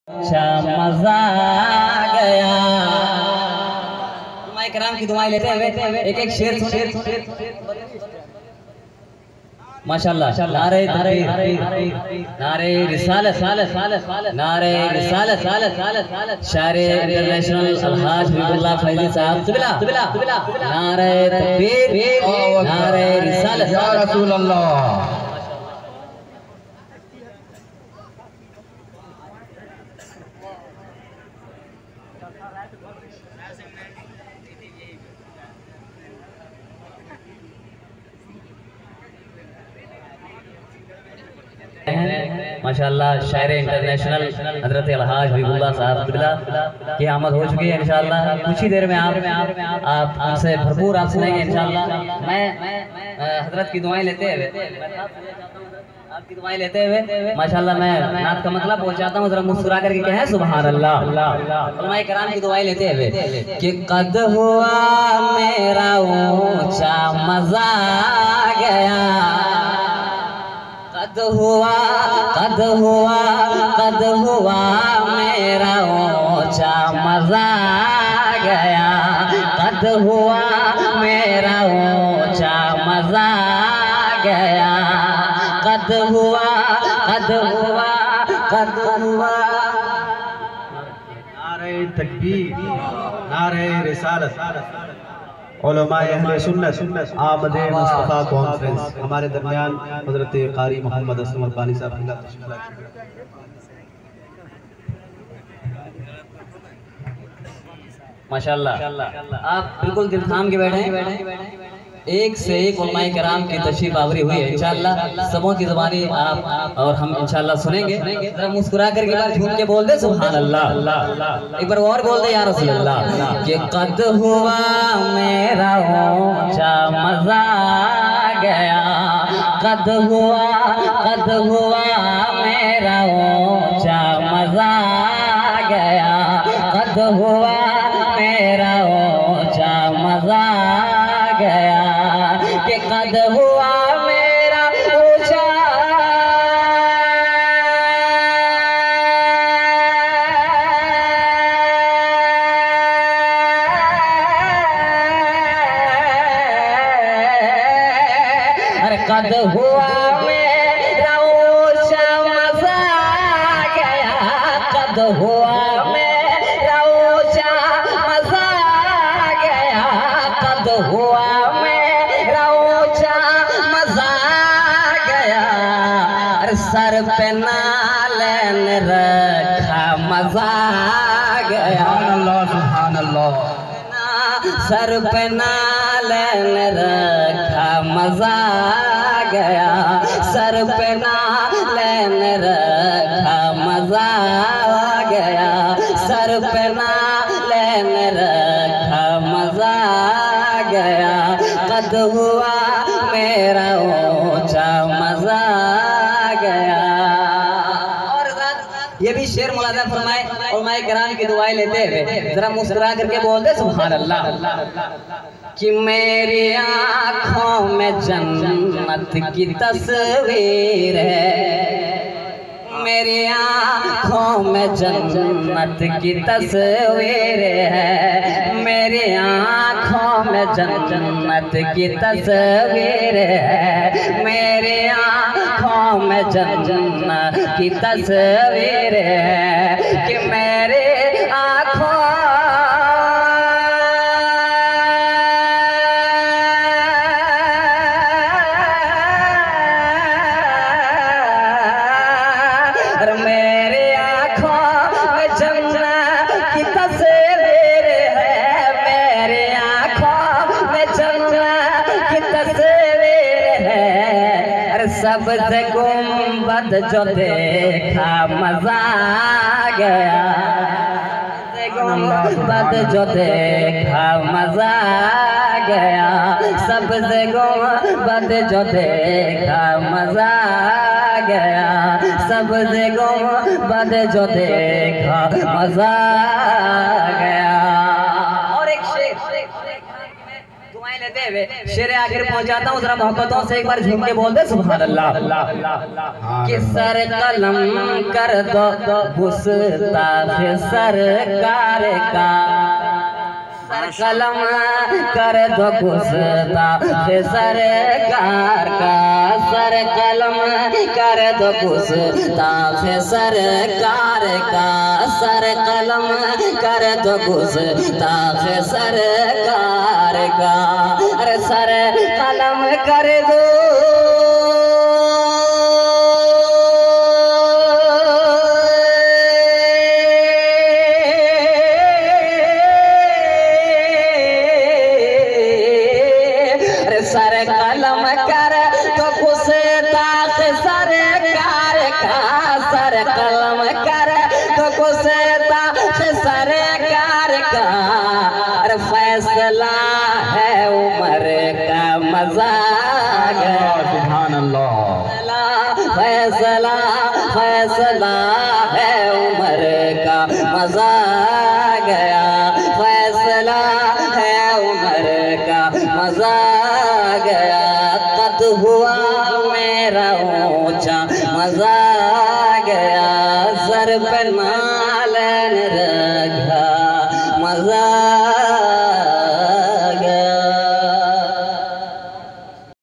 अच्छा मजा आ गया। उलमाए कराम की दुआएं लेते हुए एक एक शेर माशाल्लाह। नारे तकबीर, नारे रिसालत, नारे रिसालत, शायर इंटरनेशनल अलहाज हबीबुल्लाह फैजी साहब तुबिला, नारे तकबीर, नारे रिसालत या रसूल अल्लाह। माशाल्लाह शायर इंटरनेशनल हजरत अलहाज हबीबुल्लाह साहब की आमद हो चुकी है। इंशाल्लाह कुछ ही देर में आप उनसे भरपूर आप सुनेंगे इंशाल्लाह। मैं हजरत की दुआएं लेते हुए आपकी दुआएं लेते हुए माशाल्लाह मैं नात का मतलब पहुंचाता हूँ। जरा मुस्कुरा करके कहें सुभान अल्लाह। उलमाए कराम की दुआएं लेते हुए कि कद हुआ मेरा ऊंचा मजा आ गया, कद हुआ मेरा ऊंचा मजा आ गया, कद हुआ मेरा ऊंचा मजा आ गया, कद हुआ। नारे तकबीर, नारे रिसालत, उलमाए अहले सुन्नत आमदे मुस्तफा कॉन्फ्रेंस। हमारे दरमियान हजरत कारी मोहम्मद असलम अल्बानी साहब माशाल्लाह। आप बिल्कुल दिल थाम के बैठे। एक से एक उलमाए कराम की तशरीफ आवरी हुई है। इंशाल्लाह सबों की ज़बानी आप और हम इंशाल्लाह सुनेंगे। जरा मुस्कुरा करके बार झूम के बोल दे सुभान अल्लाह। एक बार और बोल दे या रसूल अल्लाह। कि कद हुआ मेरा ऊंचा मजा आ गया, कद हुआ मेरा ऊंचा मजा आ गया, कद हुआ मेरा ऊंचा मजा आ गया, कि कद हुआ मेरा ऊंचा। अरे कद हुआ मेरा ऊंचा मजा आ गया, कद हुआ मेरा ऊंचा मजा आ गया, कद हुआ मेरा ऊंचा मजा आ गया। अरे सर पे नालन रखा मजा आ गया, सुभान अल्लाह। सर पे नालन रखा मजा आ गया, सर पे नालन रखा मजा आ गया, सर पे नालन रखा मजा आ गया, कद हुआ मेरा ऊंचा मजा आ गया। और ये भी शेर मुलाजा फरमाए उलमाए कराम की दुआएं लेते हुए जरा मुस्कुरा करके बोल दे सुभान अल्लाह। कि मेरी आँखों में जन्नत की तस्वीर है, मेरी आँखों में जन्नत की तस्वीर है, मेरी आँखों में जन्नत की तस्वीर है, मेरी आँखों में जन्नत की तस्वीर है, कि मेरे आँखों सबसे गुंबद जो देखा मजा आ गया, गुंबद जो देखा मजा आ गया, सबसे गुंबद जो देखा मजा आ गया, सबसे गुंबद जो देखा मजा आ गया। और एक शेर दुआएं लेते शेर आखिर पहुंचाता हूँ, जरा मोहब्बतों से एक बार झूम के बोल दे सुभान अल्लाह। कि सर कलम कर दो गुस्ताख सरकार का, कलम कर दो गुस्ताख सरकार का, सर कलम कर दो गुस्ताख सरकार का, सर कलम कर दो गुस्ताख सरकार का, अरे सर कलम कर दो सर कलम कर तो गुस्ताख सरकार का, सर कलम कर तो गुस्ताख सरकार का, अरे फैसला है उमर का मजाक, सुभान अल्लाह। फैसला फैसला है उमर का मजा गया, फैसला है उमर का मजा गया, कद हुआ मेरा ऊंचा मजा गया, सर पे नालन रखा मजा